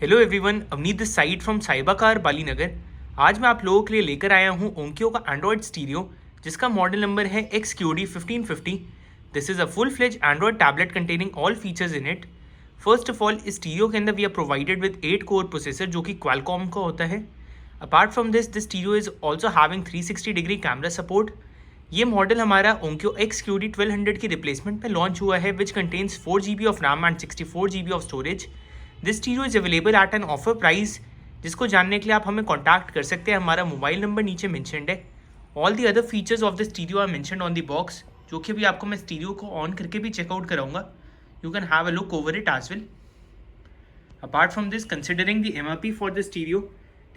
Hello everyone, Avneet this side from Saiba car Balinagar. आज मैं आप लोगों के लिए लेकर आया हूँ ओंक्यो का एंड्रॉयड स्टीरियो, जिसका मॉडल नंबर है XQD 1550। This is a full fledge Android tablet containing all features in it. First of all, इस स्टीरियो के अंदर we are provided with 8 core processor जो कि क्वालकॉम का होता है। Apart from this stereo is also having 360 degree camera support. ये model हमारा ओंक्यो XQD 1200 की रिप्लेसमेंट में लॉन्च हुआ है, which contains 4 GB of RAM and 64 GB of storage. This stereo is available at an offer price, जिसको जानने के लिए आप हमें कॉन्टैक्ट कर सकते हैं। हमारा मोबाइल नंबर नीचे मेंशनड है। All the other features of the stereo are mentioned on the box, जो कि अभी आपको मैं स्टीरियो को ऑन करके भी चेकआउट कराऊंगा। You can have a look over it as well. Apart from this, considering the MRP for the stereo,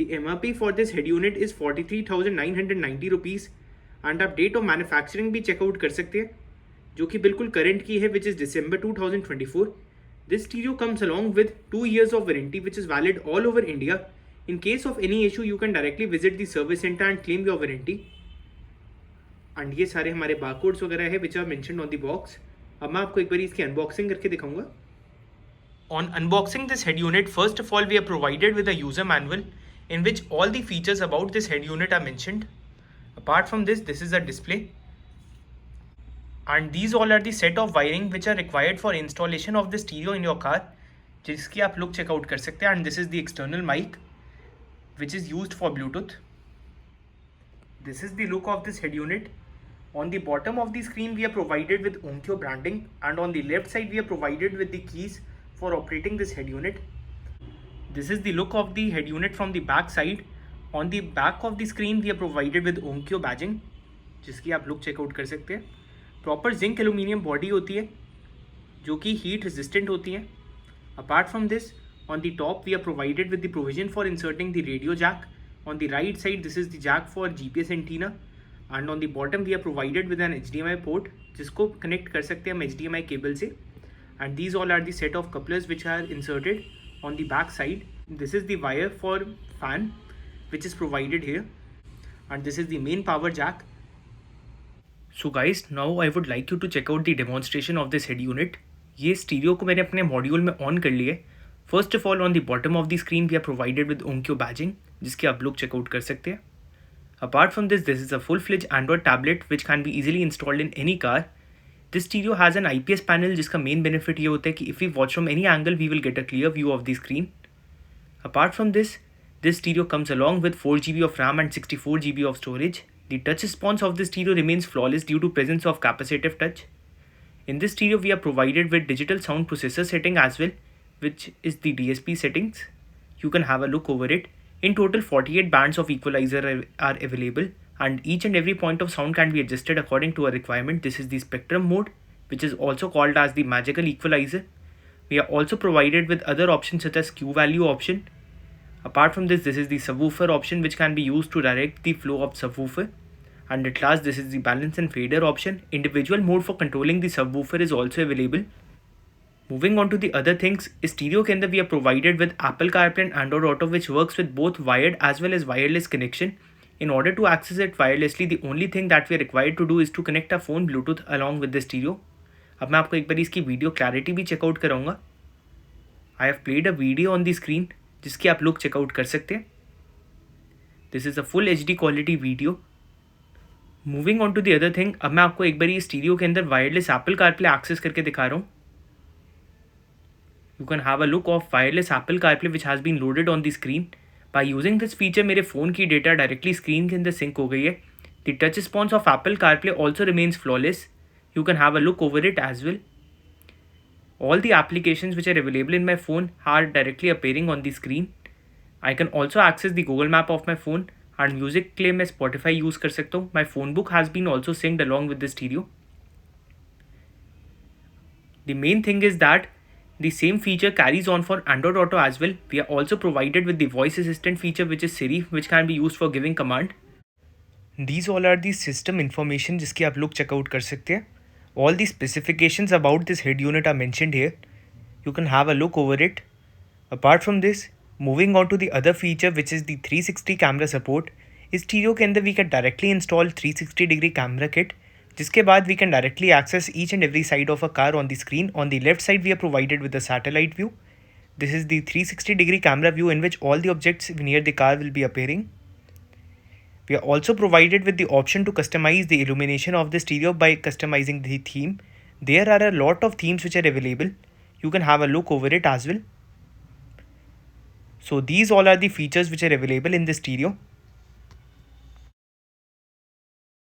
the MRP for this head unit is 43,990 rupees and आप डेट ऑफ मैन्युफैक्चरिंग भी checkout कर सकते हैं, जो कि बिल्कुल current की है, which is December 2024. This stereo comes along with 2 years of warranty which is valid all over India. In case of any issue, you can directly visit the service center and claim your warranty. And ये सारे हमारे barcodes वगैरह है which are mentioned on the box. अब मैं आपको एक बार इसकी अनबॉक्सिंग करके दिखाऊंगा। On unboxing this head unit, first of all, we are provided with a user manual in which all the features about this head unit are mentioned. Apart from this is a display. And these all are the set of wiring which are required for installation of the stereo in your car, जिसकी आप look check out कर सकते हैं. And this is the external mic which is used for Bluetooth. This is the look of this head unit. On the bottom of the screen, we are provided with Onkyo branding, and on the left side, we are provided with the keys for operating this head unit. This is the look of the head unit from the back side. On the back of the screen, we are provided with Onkyo badging, जिसकी आप look check out कर सकते हैं. Proper zinc aluminium body होती है, जो कि heat resistant होती है. Apart from this, on the top, we are provided with the provision for inserting the radio jack. On the right side, this is the jack for GPS antenna. And on the bottom, we are provided with an HDMI port, जिसको connect कर सकते हैं हम HDMI cable से. And these all are the set of couplers which are inserted on the back side. This is the wire for fan which is provided here, and this is the main power jack. So guys, now I would like you to check out the demonstration of this head unit. ये stereo को मैंने अपने module में on कर लिया है. First of all, on the bottom of the screen we are provided with Onkyo badging, जिसकी आप लोग चेकआउट कर सकते हैं. Apart from this is a full fledge Android tablet which can be easily installed in any car. This stereo has an IPS panel, जिसका main benefit ये होता है कि if we watch from any angle, we will get a clear view of the screen. Apart from this stereo comes along with 4 GB of RAM and 64 GB of storage. The touch response of this stereo remains flawless due to presence of capacitive touch. In this stereo, we are provided with digital sound processor setting as well, which is the DSP settings. You can have a look over it. In total, 48 bands of equalizer are available, and each and every point of sound can be adjusted according to a requirement. This is the spectrum mode, which is also called as the magical equalizer. We are also provided with other options such as Q value option. Apart from this is the subwoofer option, which can be used to direct the flow of subwoofer. And at last, this is the balance and fader option. Individual mode for controlling the subwoofer is also available. Moving on to the other things, stereo के अंदर we are provided with Apple CarPlay and Android Auto, which works with both wired as well as wireless connection. In order to access it wirelessly, the only thing that we are required to do is to connect our phone Bluetooth along with the stereo. अब मैं आपको एक बार इसकी video clarity भी check out कराऊंगा. I have played a video on the screen, जिसकी आप लोग चेकआउट कर सकते हैं. This is a full HD quality video. Moving on to the other thing, अब मैं आपको एक बार ये स्टीरियो के अंदर वायरलेस एप्पल कारप्ले एक्सेस करके दिखा रहा हूँ. You can have a look of wireless Apple CarPlay which has been loaded on the screen. By using this feature, मेरे फ़ोन की डेटा डायरेक्टली स्क्रीन के अंदर सिंक हो गई है. The touch response of Apple CarPlay also remains flawless. You can have a look over it as well. All the applications which are available in my phone are directly appearing on the screen. I can also access the Google Map of my phone, and music के लिए मैं Spotify use कर सकता हूँ. My phone book has been also synced along with the stereo. The main thing is that the same feature carries on for Android Auto as well. We are also provided with the voice assistant feature, which is Siri, which can be used for giving command. These all are the system information जिसकी आप लोग check out कर सकते हैं. All the specifications about this head unit are mentioned here. You can have a look over it. Apart from this, moving on to the other feature, which is the 360 camera support. इस stereo के अंदर we can directly install 360 degree camera kit, जिसके बाद we can directly access each and every side of a car on the screen. On the left side, we are provided with a satellite view. This is the 360-degree camera view in which all the objects near the car will be appearing. We are also provided with the option to customize the illumination of the stereo by customizing the theme. There are a lot of themes which are available. You can have a look over it as well. So these all are the features which are available in the stereo.